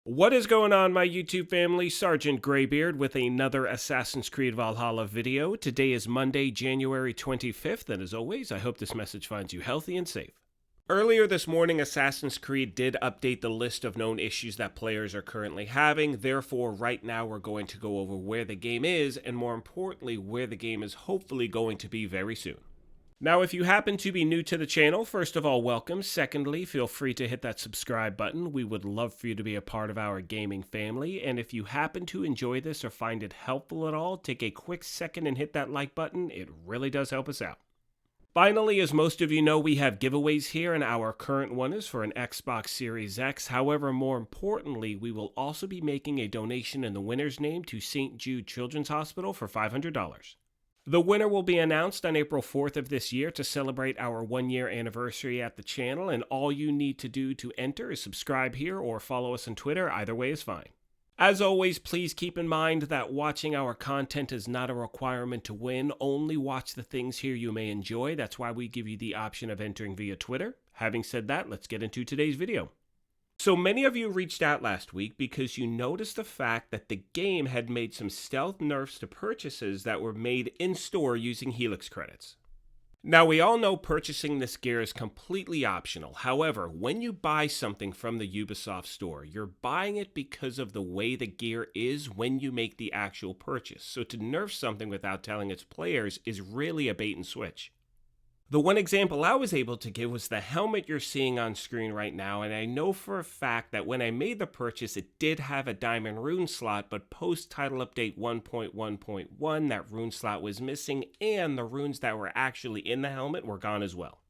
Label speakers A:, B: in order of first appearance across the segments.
A: What is going on, my YouTube family? Sergeant Graybeard with another Assassin's Creed Valhalla video. Today is Monday, January 25th, and as always, I hope this message finds you healthy and safe. Earlier this morning, Assassin's Creed did update the list of known issues that players are currently having. Therefore, right now we're going to go over where the game is, and more importantly, where the game is hopefully going to be very soon. Now, if you happen to be new to the channel, first of all, welcome. Secondly, feel free to hit that subscribe button. We would love for you to be a part of our gaming family. And if you happen to enjoy this or find it helpful at all, take a quick second and hit that like button. It really does help us out. Finally, as most of you know, we have giveaways here, and our current one is for an Xbox Series X. However, more importantly, we will also be making a donation in the winner's name to St. Jude Children's Hospital for $500. The winner will be announced on April 4th of this year to celebrate our 1-year anniversary at the channel, and all you need to do to enter is subscribe here or follow us on Twitter. Either way is fine. As always, please keep in mind that watching our content is not a requirement to win. Only watch the things here you may enjoy. That's why we give you the option of entering via Twitter. Having said that, let's get into today's video. So many of you reached out last week because you noticed the fact that the game had made some stealth nerfs to purchases that were made in-store using Helix credits. Now, we all know purchasing this gear is completely optional. However, when you buy something from the Ubisoft store, you're buying it because of the way the gear is when you make the actual purchase. So to nerf something without telling its players is really a bait and switch. The one example I was able to give was the helmet you're seeing on screen right now, and I know for a fact that when I made the purchase, it did have a diamond rune slot, but post-title update 1.1.1, that rune slot was missing, and the runes that were actually in the helmet were gone as well.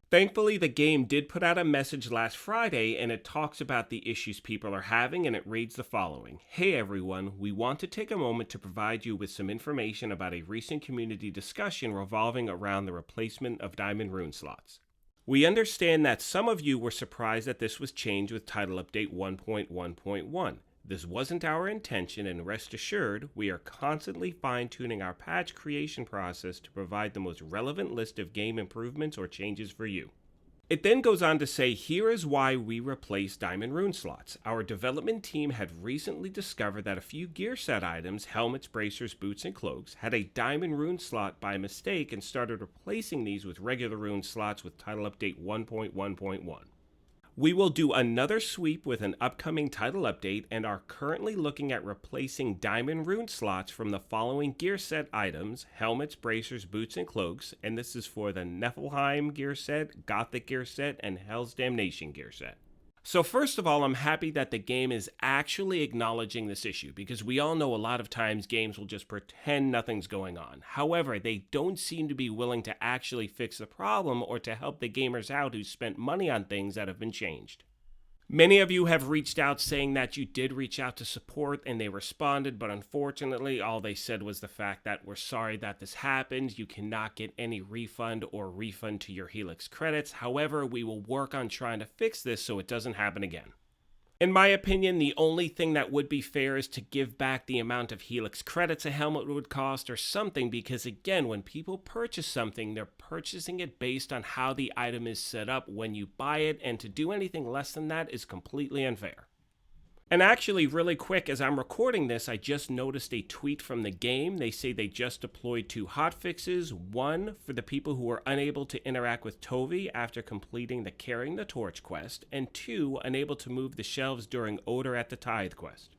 A: Thankfully, the game did put out a message last Friday, and it talks about the issues people are having, and it reads the following. Hey everyone, we want to take a moment to provide you with some information about a recent community discussion revolving around the replacement of diamond rune slots. We understand that some of you were surprised that this was changed with title update 1.1.1. This wasn't our intention, and rest assured, we are constantly fine-tuning our patch creation process to provide the most relevant list of game improvements or changes for you. It then goes on to say, here is why we replaced diamond rune slots. Our development team had recently discovered that a few gear set items, helmets, bracers, boots, and cloaks, had a diamond rune slot by mistake and started replacing these with regular rune slots with title update 1.1.1. We will do another sweep with an upcoming title update and are currently looking at replacing diamond rune slots from the following gear set items: helmets, bracers, boots, and cloaks, and this is for the Niflheim gear set, Gothic gear set, and Hell's Damnation gear set. So first of all, I'm happy that the game is actually acknowledging this issue, because we all know a lot of times games will just pretend nothing's going on. However, they don't seem to be willing to actually fix the problem or to help the gamers out who spent money on things that have been changed. Many of you have reached out saying that you did reach out to support and they responded, but unfortunately all they said was the fact that we're sorry that this happened. You cannot get any refund to your Helix credits. However, we will work on trying to fix this so it doesn't happen again. In my opinion, the only thing that would be fair is to give back the amount of Helix credits a helmet would cost or something, because again, when people purchase something, they're purchasing it based on how the item is set up when you buy it, and to do anything less than that is completely unfair. And actually, really quick, as I'm recording this, I just noticed a tweet from the game. They say they just deployed 2 hotfixes. One, for the people who were unable to interact with Tovi after completing the Carrying the Torch quest, and 2, unable to move the shelves during Odor at the Tithe quest.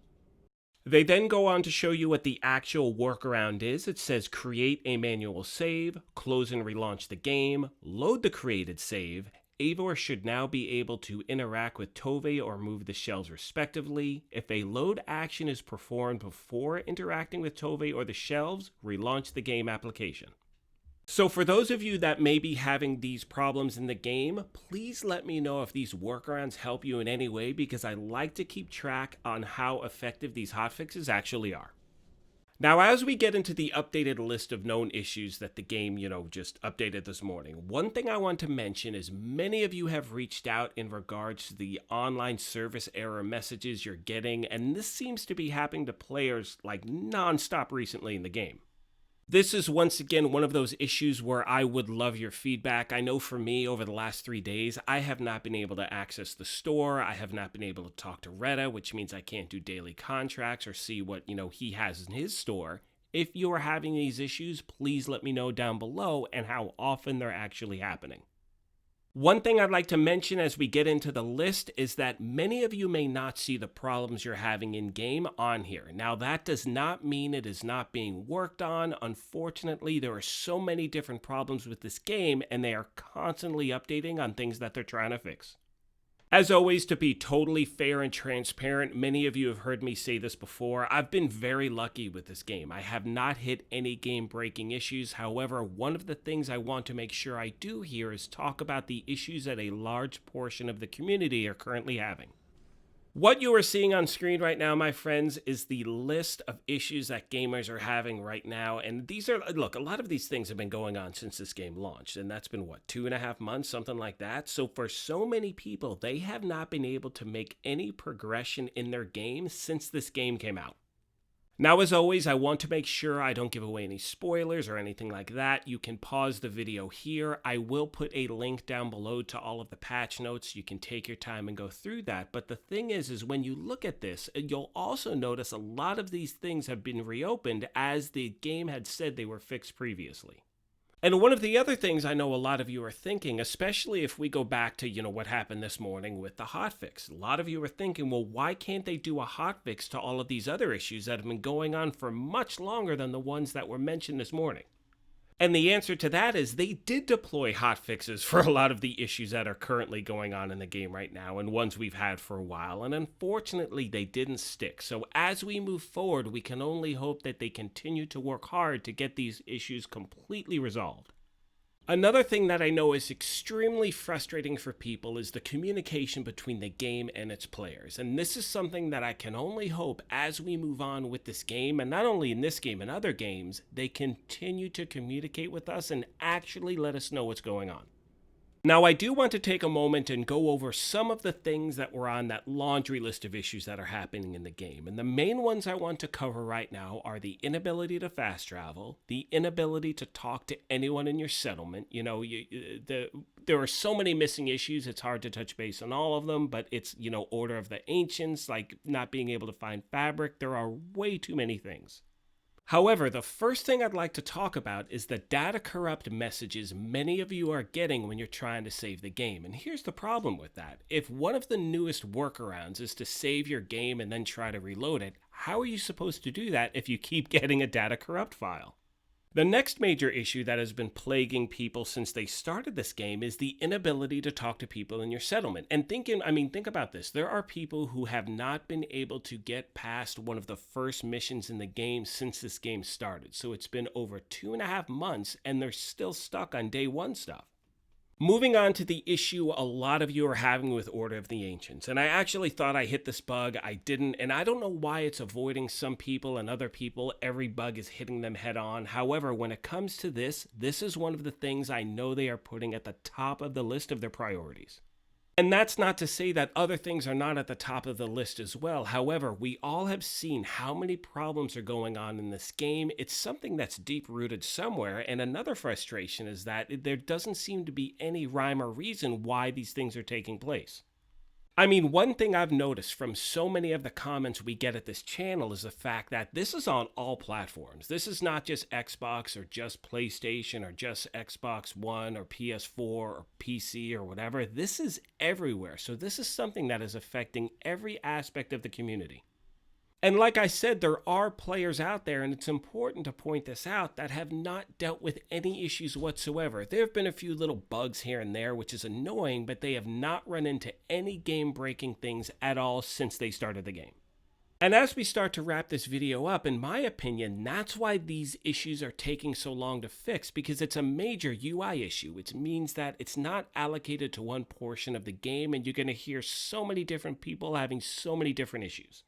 A: They then go on to show you what the actual workaround is. It says create a manual save, close and relaunch the game, load the created save. Eivor should now be able to interact with Tove or move the shelves respectively. If a load action is performed before interacting with Tove or the shelves, relaunch the game application. So for those of you that may be having these problems in the game, please let me know if these workarounds help you in any way, because I like to keep track on how effective these hotfixes actually are. Now, as we get into the updated list of known issues that the game, just updated this morning, one thing I want to mention is many of you have reached out in regards to the online service error messages you're getting, and this seems to be happening to players like non-stop recently in the game. This is once again one of those issues where I would love your feedback. I know for me, over the last 3 days, I have not been able to access the store. I have not been able to talk to Retta, which means I can't do daily contracts or see what, he has in his store. If you are having these issues, please let me know down below and how often they're actually happening. One thing I'd like to mention as we get into the list is that many of you may not see the problems you're having in-game on here. Now, that does not mean it is not being worked on. Unfortunately, there are so many different problems with this game, and they are constantly updating on things that they're trying to fix. As always, to be totally fair and transparent, many of you have heard me say this before, I've been very lucky with this game. I have not hit any game-breaking issues. However, one of the things I want to make sure I do here is talk about the issues that a large portion of the community are currently having. What you are seeing on screen right now, my friends, is the list of issues that gamers are having right now. And these are, look, a lot of these things have been going on since this game launched. And that's been, what, 2.5 months, something like that? So for so many people, they have not been able to make any progression in their game since this game came out. Now, as always, I want to make sure I don't give away any spoilers or anything like that. You can pause the video here. I will put a link down below to all of the patch notes. You can take your time and go through that. But the thing is when you look at this, you'll also notice a lot of these things have been reopened as the game had said they were fixed previously. And one of the other things I know a lot of you are thinking, especially if we go back to, what happened this morning with the hotfix. A lot of you are thinking, well, why can't they do a hotfix to all of these other issues that have been going on for much longer than the ones that were mentioned this morning? And the answer to that is they did deploy hotfixes for a lot of the issues that are currently going on in the game right now and ones we've had for a while. And unfortunately, they didn't stick. So as we move forward, we can only hope that they continue to work hard to get these issues completely resolved. Another thing that I know is extremely frustrating for people is the communication between the game and its players. And this is something that I can only hope as we move on with this game, and not only in this game and other games, they continue to communicate with us and actually let us know what's going on. Now, I do want to take a moment and go over some of the things that were on that laundry list of issues that are happening in the game. And the main ones I want to cover right now are the inability to fast travel, the inability to talk to anyone in your settlement. There are so many missing issues, it's hard to touch base on all of them, but it's, Order of the Ancients, like not being able to find fabric. There are way too many things. However, the first thing I'd like to talk about is the data corrupt messages many of you are getting when you're trying to save the game. And here's the problem with that. If one of the newest workarounds is to save your game and then try to reload it, how are you supposed to do that if you keep getting a data corrupt file? The next major issue that has been plaguing people since they started this game is the inability to talk to people in your settlement. And think about this. There are people who have not been able to get past one of the first missions in the game since this game started. So it's been over 2.5 months and they're still stuck on day 1 stuff. Moving on to the issue a lot of you are having with Order of the Ancients. And I actually thought I hit this bug. I didn't. And I don't know why it's avoiding some people and other people. Every bug is hitting them head on. However, when it comes to this is one of the things I know they are putting at the top of the list of their priorities. And that's not to say that other things are not at the top of the list as well. However, we all have seen how many problems are going on in this game. It's something that's deep-rooted somewhere. And another frustration is that there doesn't seem to be any rhyme or reason why these things are taking place. One thing I've noticed from so many of the comments we get at this channel is the fact that this is on all platforms. This is not just Xbox or just PlayStation or just Xbox One or PS4 or PC or whatever. This is everywhere. So this is something that is affecting every aspect of the community. And like I said, there are players out there, and it's important to point this out, that have not dealt with any issues whatsoever. There have been a few little bugs here and there, which is annoying, but they have not run into any game-breaking things at all since they started the game. And as we start to wrap this video up, in my opinion, that's why these issues are taking so long to fix, because it's a major UI issue, which means that it's not allocated to one portion of the game, and you're going to hear so many different people having so many different issues.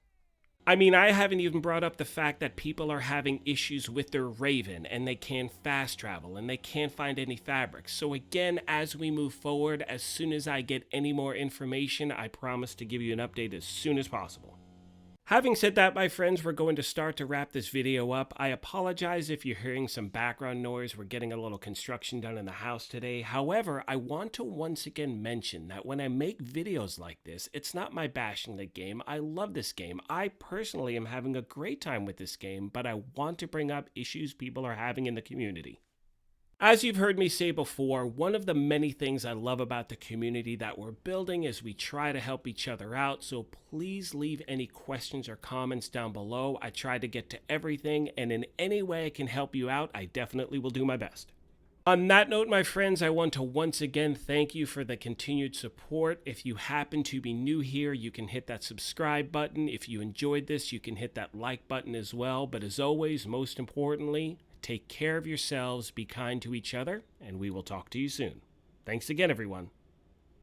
A: I haven't even brought up the fact that people are having issues with their Raven and they can't fast travel and they can't find any fabrics. So again, as we move forward, as soon as I get any more information, I promise to give you an update as soon as possible. Having said that, my friends, we're going to start to wrap this video up. I apologize if you're hearing some background noise. We're getting a little construction done in the house today. However, I want to once again mention that when I make videos like this, it's not my bashing the game. I love this game. I personally am having a great time with this game, but I want to bring up issues people are having in the community. As you've heard me say before, one of the many things I love about the community that we're building is we try to help each other out, so please leave any questions or comments down below. I try to get to everything, and in any way I can help you out, I definitely will do my best. On that note, my friends, I want to once again thank you for the continued support. If you happen to be new here, you can hit that subscribe button. If you enjoyed this, you can hit that like button as well. But as always, most importantly, take care of yourselves, be kind to each other, and we will talk to you soon. Thanks again, everyone.